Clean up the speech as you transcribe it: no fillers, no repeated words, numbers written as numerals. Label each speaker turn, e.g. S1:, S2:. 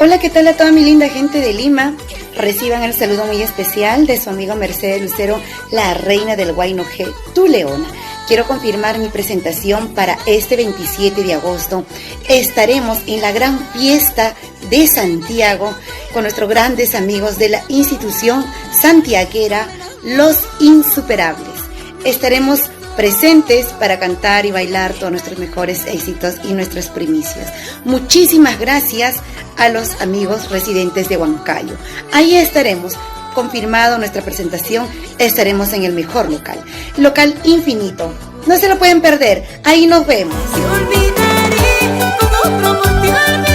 S1: Hola, ¿qué tal a toda mi linda gente de Lima? Reciban el saludo muy especial de su amigo Mercedes Lucero, la reina del Huayno G, tu leona. Quiero confirmar mi presentación para este 27 de agosto. Estaremos en la gran fiesta de Santiago con nuestros grandes amigos de la institución santiaguera Los Insuperables. Estaremos presentes para cantar y bailar todos nuestros mejores éxitos y nuestras primicias. Muchísimas gracias a los amigos residentes de Huancayo. Ahí estaremos. Confirmado nuestra presentación, estaremos en el mejor local Infinito. No se lo pueden perder, ahí nos vemos.
S2: Si olvidaré con otro motivarme.